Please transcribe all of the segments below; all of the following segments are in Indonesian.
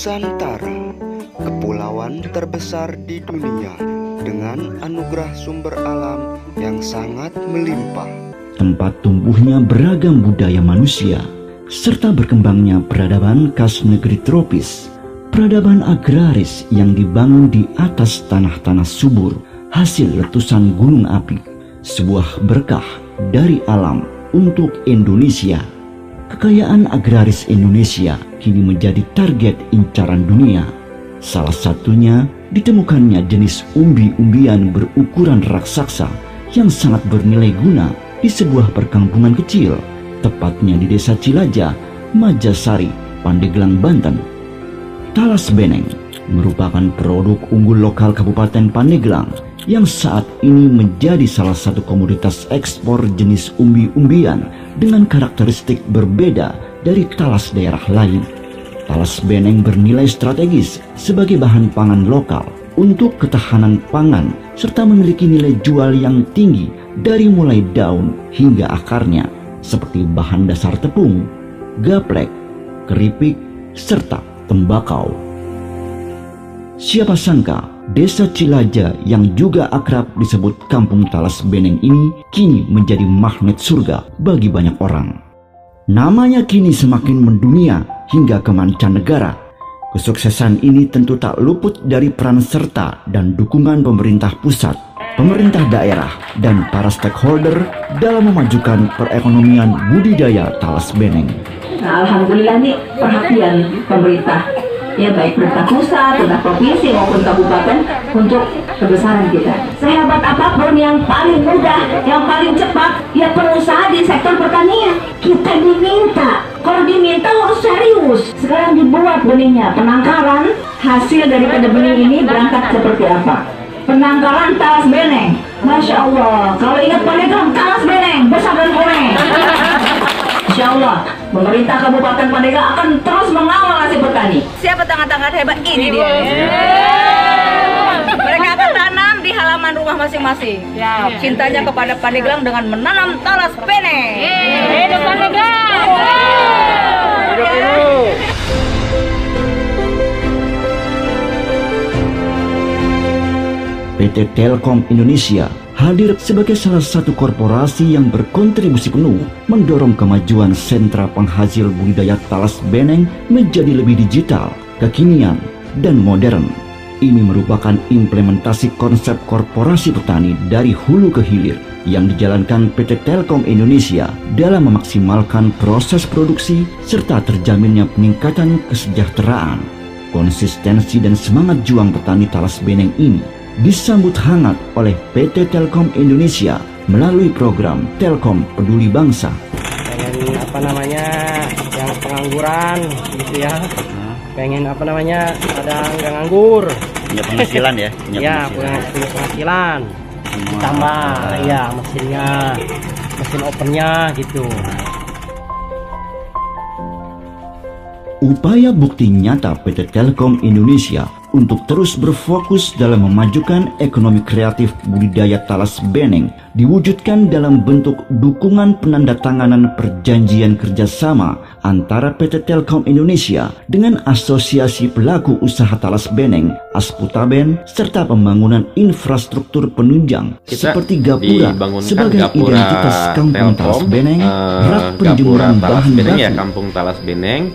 Nusantara, kepulauan terbesar di dunia dengan anugerah sumber alam yang sangat melimpah. Tempat tumbuhnya beragam budaya manusia, serta berkembangnya peradaban khas negeri tropis. Peradaban agraris yang dibangun di atas tanah-tanah subur, hasil letusan gunung api. Sebuah berkah dari alam untuk Indonesia. Kekayaan agraris Indonesia kini menjadi target incaran dunia. Salah satunya ditemukannya jenis umbi-umbian berukuran raksasa yang sangat bernilai guna di sebuah perkampungan kecil, tepatnya di Desa Cilaja, Majasari, Pandeglang, Banten. Talas beneng merupakan produk unggul lokal Kabupaten Pandeglang yang saat ini menjadi salah satu komoditas ekspor jenis umbi-umbian dengan karakteristik berbeda dari talas daerah lain. Talas beneng bernilai strategis sebagai bahan pangan lokal untuk ketahanan pangan serta memiliki nilai jual yang tinggi dari mulai daun hingga akarnya seperti bahan dasar tepung, gaplek, keripik, serta tembakau. Siapa sangka Desa Cilaja yang juga akrab disebut Kampung Talas Beneng ini kini menjadi magnet surga bagi banyak orang. Namanya kini semakin mendunia hingga ke mancanegara. Kesuksesan ini tentu tak luput dari peran serta dan dukungan pemerintah pusat, pemerintah daerah, dan para stakeholder dalam memajukan perekonomian budidaya talas beneng. Nah, alhamdulillah nih perhatian pemerintah, ya baik pemerintah pusat, pemerintah provinsi maupun kabupaten untuk kebesaran kita. Sehebat apapun yang paling mudah, yang paling cepat, ya pengusaha di sektor pertanian. Kita diminta, kalau diminta harus serius. Sekarang dibuat benihnya, penangkaran hasil daripada benih ini berangkat seperti apa? Penangkaran talas beneng. Masya Allah, kalau ingat Pandeglang, talas beneng, besar dan kuning. Insya Allah, pemerintah Kabupaten Pandeglang akan terus mengawal hasil petani. Siapa tangan-tangan hebat ini dia? Mereka akan tanam di halaman rumah masing-masing. Cintanya kepada Pandeglang dengan menanam talas beneng. Hidup Pandeglang! Hidup! PT Telkom Indonesia hadir sebagai salah satu korporasi yang berkontribusi penuh mendorong kemajuan sentra penghasil budidaya talas beneng menjadi lebih digital, kekinian, dan modern. Ini merupakan implementasi konsep korporasi petani dari hulu ke hilir yang dijalankan PT Telkom Indonesia dalam memaksimalkan proses produksi serta terjaminnya peningkatan kesejahteraan. Konsistensi dan semangat juang petani talas beneng ini disambut hangat oleh PT Telkom Indonesia melalui program Telkom Peduli Bangsa. Pengen yang pengangguran gitu ya. Pengen ada nggak nganggur. Punya penghasilan ya? Punya penghasilan. Tambah ya mesin opennya gitu. Upaya bukti nyata PT Telkom Indonesia untuk terus berfokus dalam memajukan ekonomi kreatif budidaya talas beneng diwujudkan dalam bentuk dukungan penandatanganan perjanjian kerjasama antara PT Telkom Indonesia dengan Asosiasi Pelaku Usaha Talas Beneng, Asputaben, serta pembangunan infrastruktur penunjang seperti Gapura sebagai Gapura identitas Kampung Talas Beneng, rak penjemuran bahan baku, ya, Kampung Talas Beneng,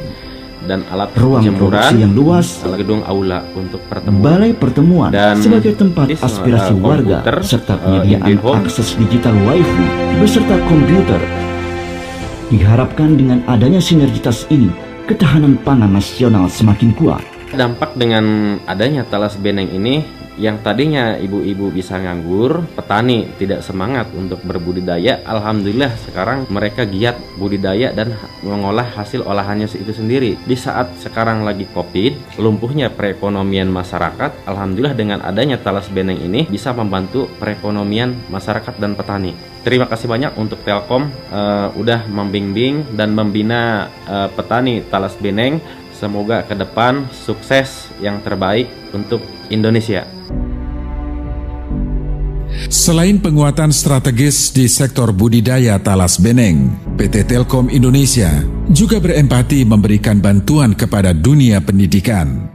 dan alat ruang produksi yang luas, gedung aula untuk pertemuan, balai pertemuan dan sebagai tempat aspirasi warga, serta penyediaan akses digital wifi beserta komputer. Diharapkan dengan adanya sinergitas ini, ketahanan pangan nasional semakin kuat. Dampak dengan adanya talas beneng ini, yang tadinya ibu-ibu bisa nganggur, petani tidak semangat untuk berbudidaya, alhamdulillah sekarang mereka giat budidaya dan mengolah hasil olahannya itu sendiri. Di saat sekarang lagi Covid, lumpuhnya perekonomian masyarakat, alhamdulillah dengan adanya talas beneng ini bisa membantu perekonomian masyarakat dan petani. Terima kasih banyak untuk Telkom udah membimbing dan membina petani talas beneng. Semoga ke depan sukses yang terbaik untuk Indonesia. Selain penguatan strategis di sektor budidaya talas beneng, PT Telkom Indonesia juga berempati memberikan bantuan kepada dunia pendidikan.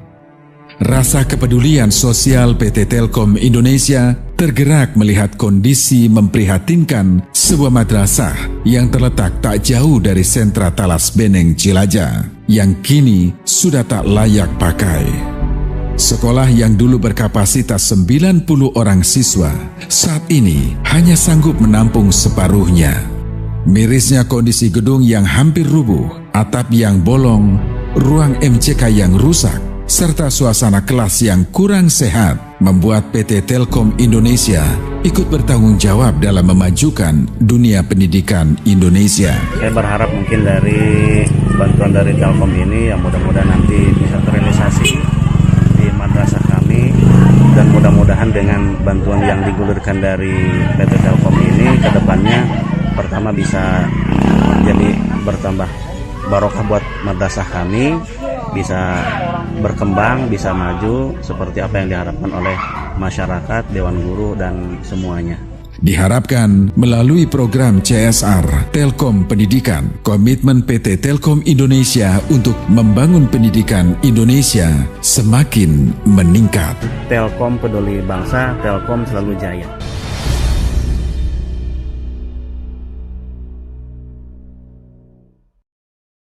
Rasa kepedulian sosial PT Telkom Indonesia tergerak melihat kondisi memprihatinkan sebuah madrasah yang terletak tak jauh dari sentra Talas Beneng Cilaja, yang kini sudah tak layak pakai. Sekolah yang dulu berkapasitas 90 orang siswa, saat ini hanya sanggup menampung separuhnya. Mirisnya kondisi gedung yang hampir rubuh, atap yang bolong, ruang MCK yang rusak, serta suasana kelas yang kurang sehat membuat PT Telkom Indonesia ikut bertanggung jawab dalam memajukan dunia pendidikan Indonesia. Saya berharap mungkin dari bantuan dari Telkom ini yang mudah-mudahan nanti bisa terrealisasi di madrasah kami, dan mudah-mudahan dengan bantuan yang digulirkan dari PT Telkom ini ke depannya pertama bisa jadi bertambah barokah buat madrasah kami, bisa berkembang, bisa maju seperti apa yang diharapkan oleh masyarakat, Dewan Guru, dan semuanya. Diharapkan melalui program CSR Telkom Pendidikan, komitmen PT Telkom Indonesia untuk membangun pendidikan Indonesia semakin meningkat. Telkom peduli bangsa, Telkom selalu jaya.